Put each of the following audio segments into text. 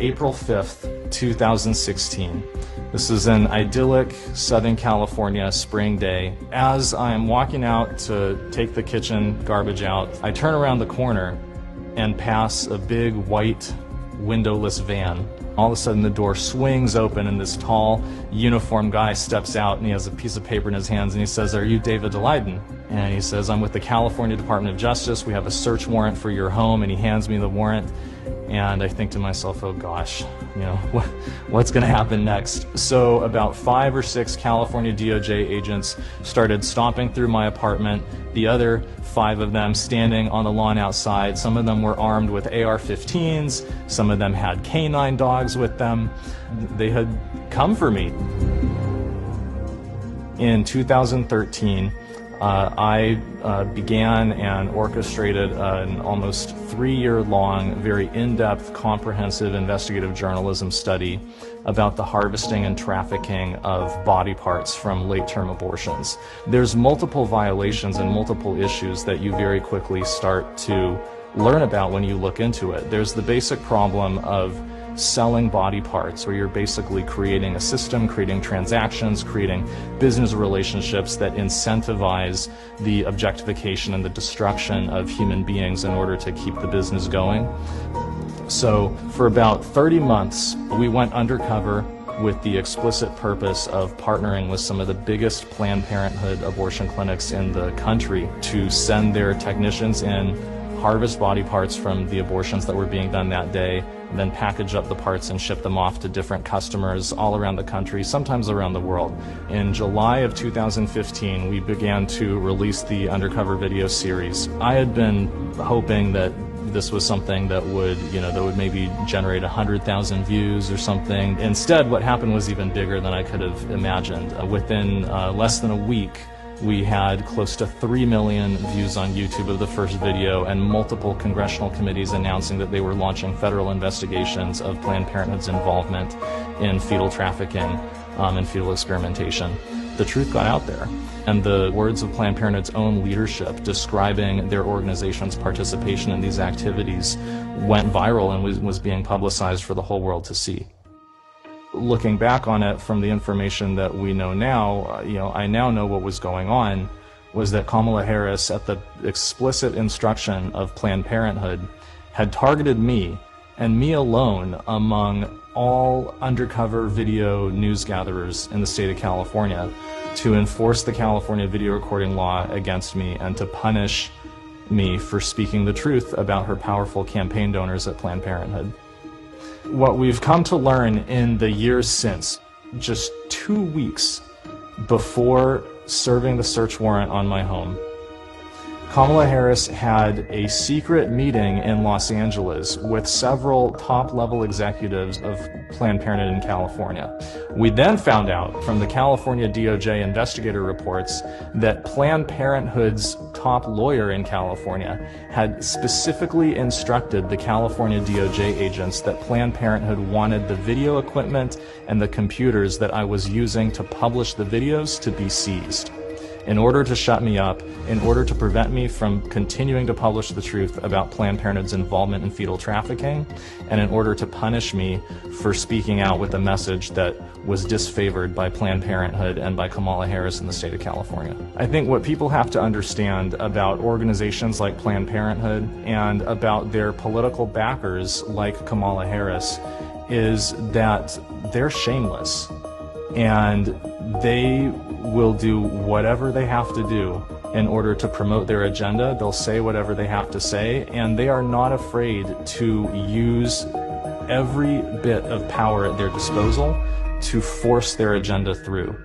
April 5th, 2016. This is an idyllic Southern California spring day. As I'm walking out to take the kitchen garbage out, I turn around the corner and pass a big white windowless van. All of a sudden the door swings open and this tall uniformed guy steps out and he has a piece of paper in his hands and he says, "Are you David Daleiden?" And he says, "I'm with the California Department of Justice. We have a search warrant for your home." And he hands me the warrant. And I think to myself, oh gosh, what's going to happen next? So about 5 or 6 California DOJ agents started stomping through my apartment, the other 5 of them standing on the lawn outside. Some of them were armed with AR-15s, some of them had canine dogs with them. They had come for me. In 2013, I began and orchestrated an almost 3-year-long, very in-depth, comprehensive investigative journalism study about the harvesting and trafficking of body parts from late-term abortions. There's multiple violations and multiple issues that you very quickly start to learn about when you look into it. There's the basic problem of selling body parts, where you're basically creating a system, creating transactions, creating business relationships that incentivize the objectification and the destruction of human beings in order to keep the business going. So for about 30 months, we went undercover with the explicit purpose of partnering with some of the biggest Planned Parenthood abortion clinics in the country to send their technicians in, harvest body parts from the abortions that were being done that day, and then package up the parts and ship them off to different customers all around the country, sometimes around the world. In July of 2015, we began to release the undercover video series. I had been hoping that this was something that would, that would maybe generate 100,000 views or something. Instead, what happened was even bigger than I could have imagined. Within less than a week, we had close to 3 million views on YouTube of the first video, and multiple congressional committees announcing that they were launching federal investigations of Planned Parenthood's involvement in fetal trafficking and fetal experimentation. The truth got out there, and the words of Planned Parenthood's own leadership describing their organization's participation in these activities went viral and was being publicized for the whole world to see. Looking back on it from the information that we know now, I now know what was going on was that Kamala Harris, at the explicit instruction of Planned Parenthood, had targeted me, and me alone, among all undercover video news gatherers in the state of California, to enforce the California video recording law against me and to punish me for speaking the truth about her powerful campaign donors at Planned Parenthood. What we've come to learn in the years since, just 2 weeks before serving the search warrant on my home, Kamala Harris had a secret meeting in Los Angeles with several top-level executives of Planned Parenthood in California. We then found out from the California DOJ investigator reports that Planned Parenthood's top lawyer in California had specifically instructed the California DOJ agents that Planned Parenthood wanted the video equipment and the computers that I was using to publish the videos to be seized, in order to shut me up, in order to prevent me from continuing to publish the truth about Planned Parenthood's involvement in fetal trafficking, and in order to punish me for speaking out with a message that was disfavored by Planned Parenthood and by Kamala Harris in the state of California. I think what people have to understand about organizations like Planned Parenthood and about their political backers like Kamala Harris is that they're shameless, and they will do whatever they have to do in order to promote their agenda. They'll say whatever they have to say, and they are not afraid to use every bit of power at their disposal to force their agenda through.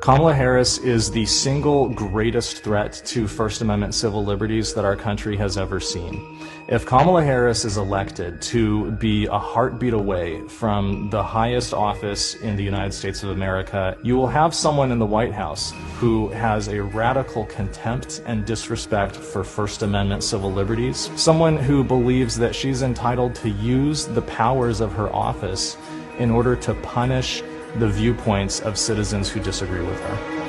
Kamala Harris is the single greatest threat to First Amendment civil liberties that our country has ever seen. If Kamala Harris is elected to be a heartbeat away from the highest office in the United States of America, you will have someone in the White House who has a radical contempt and disrespect for First Amendment civil liberties, someone who believes that she's entitled to use the powers of her office in order to punish the viewpoints of citizens who disagree with her.